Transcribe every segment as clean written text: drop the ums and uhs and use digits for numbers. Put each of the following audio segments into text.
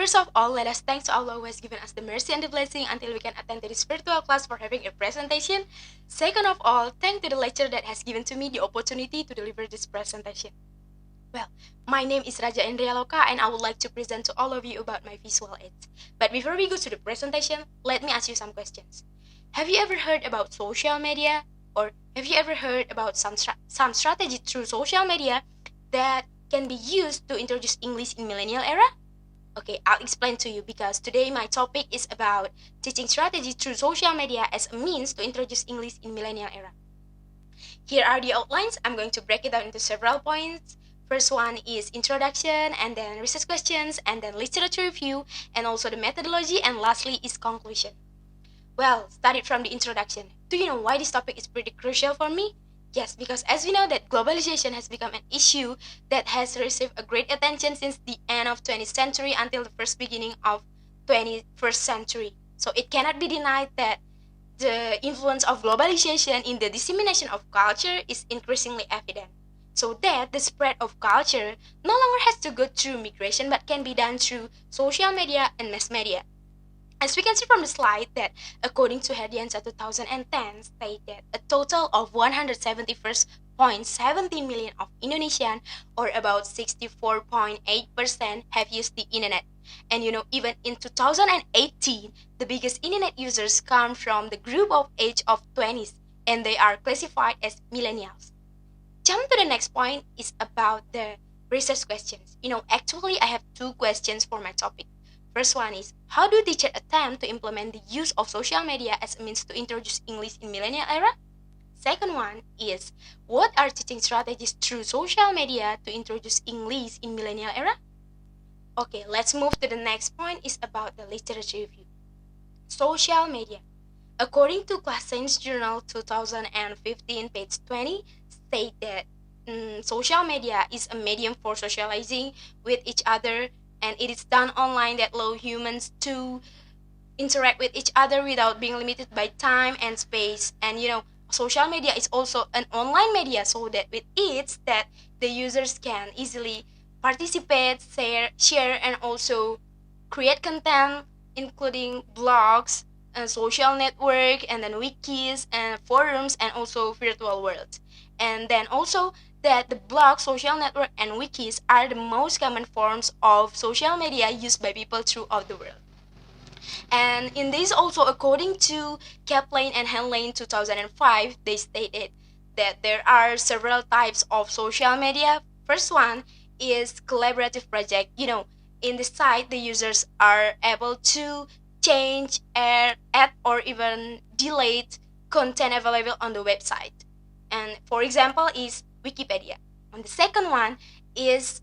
First of all, let us thank to Allah who has given us the mercy and the blessing until we can attend to this virtual class for having a presentation. Second of all, thank to the lecturer that has given to me the opportunity to deliver this presentation. Well, my name is Raja Indria and I would like to present to all of you about my visual aids. But before we go to the presentation, let me ask you some questions. Have you ever heard about social media? Or have you ever heard about some strategy through social media that can be used to introduce English in millennial era? Okay, I'll explain to you because today my topic is about teaching strategy through social media as a means to introduce English in millennial era. Here are the outlines. I'm going to break it down into several points. First one is introduction, and then research questions, and then literature review, and also the methodology, and lastly is conclusion. Well, started from the introduction. Do you know why this topic is pretty crucial for me? Yes, because as we know that globalization has become an issue that has received a great attention since the end of 20th century until the first beginning of 21st century. So it cannot be denied that the influence of globalization in the dissemination of culture is increasingly evident. So that the spread of culture no longer has to go through migration but can be done through social media and mass media. As we can see from the slide that according to Herdiansa 2010 stated a total of 171.70 million of Indonesian or about 64.8% have used the internet. And even in 2018, the biggest internet users come from the group of age of 20s and they are classified as millennials. Jump to the next point is about the research questions. Actually I have two questions for my topic. First one is, how do teachers attempt to implement the use of social media as a means to introduce English in millennial era? Second one is, what are teaching strategies through social media to introduce English in millennial era? Okay, let's move to the next point is about the literature review. Social media. According to Class Science Journal 2015, page 20, state that social media is a medium for socializing with each other, and it is done online that allow humans to interact with each other without being limited by time and space. And social media is also an online media, so that with it that the users can easily participate, share and also create content, including blogs and social network, and then wikis and forums and also virtual worlds. And then also that the blog, social network, and wikis are the most common forms of social media used by people throughout the world. And in this also, according to Kaplan and Henley 2005, they stated that there are several types of social media. First one is collaborative project. In the site, the users are able to change, add, or even delete content available on the website. And for example is Wikipedia. And the second one is,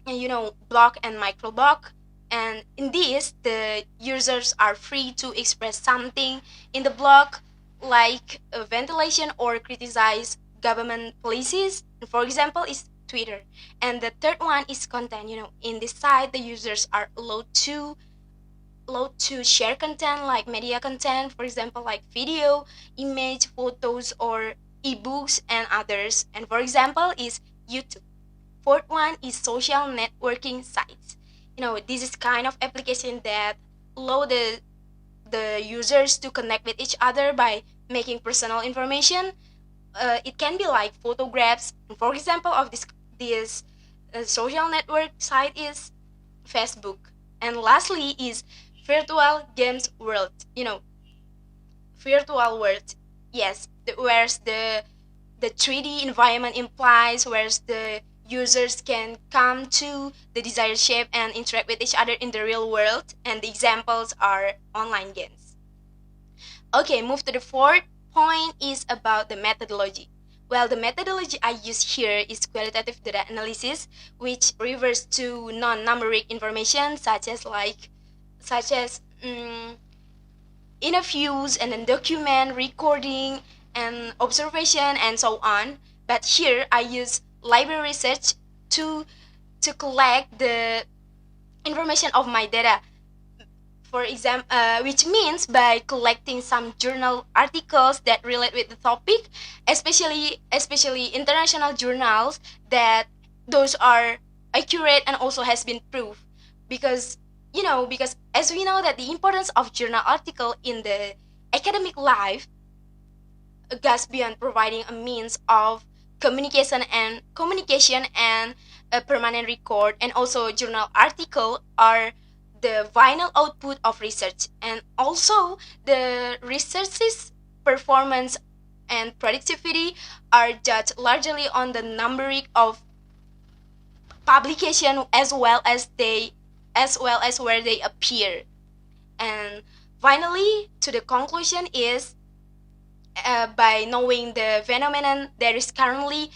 blog and microblog. And in this, the users are free to express something in the blog, like ventilation or criticize government policies. For example, is Twitter. And the third one is content. In this site, the users are allowed to share content like media content, for example, like video, image, photos, or ebooks and others. And for example is YouTube. Fourth one is social networking sites. This is kind of application that allow the users to connect with each other by making personal information. It can be like photographs. For example of this social network site is Facebook. And lastly is virtual games world. Virtual world. Yes, whereas the 3D environment implies whereas the users can come to the desired shape and interact with each other in the real world, and the examples are online games. Okay, move to the fourth point is about the methodology. Well, the methodology I use here is qualitative data analysis, which refers to non-numeric information such as interviews and then document recording and observation and so on. But here I use library research to collect the information of my data. For example, which means by collecting some journal articles that relate with the topic, especially international journals, that those are accurate and also has been proved. Because Because as we know that the importance of journal article in the academic life goes beyond providing a means of communication and a permanent record, and also journal article are the final output of research, and also the research's performance and productivity are judged largely on the numeric of publication, as well as where they appear. And finally, to the conclusion is, by knowing the phenomenon that is currently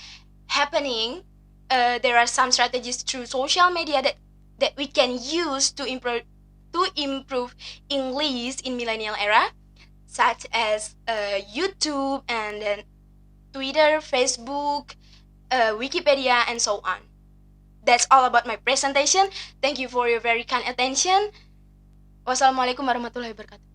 happening, there are some strategies through social media that we can use to improve English in millennial era, such as YouTube, and then Twitter, Facebook, Wikipedia, and so on. That's all about my presentation. Thank you for your very kind attention. Wassalamualaikum warahmatullahi wabarakatuh.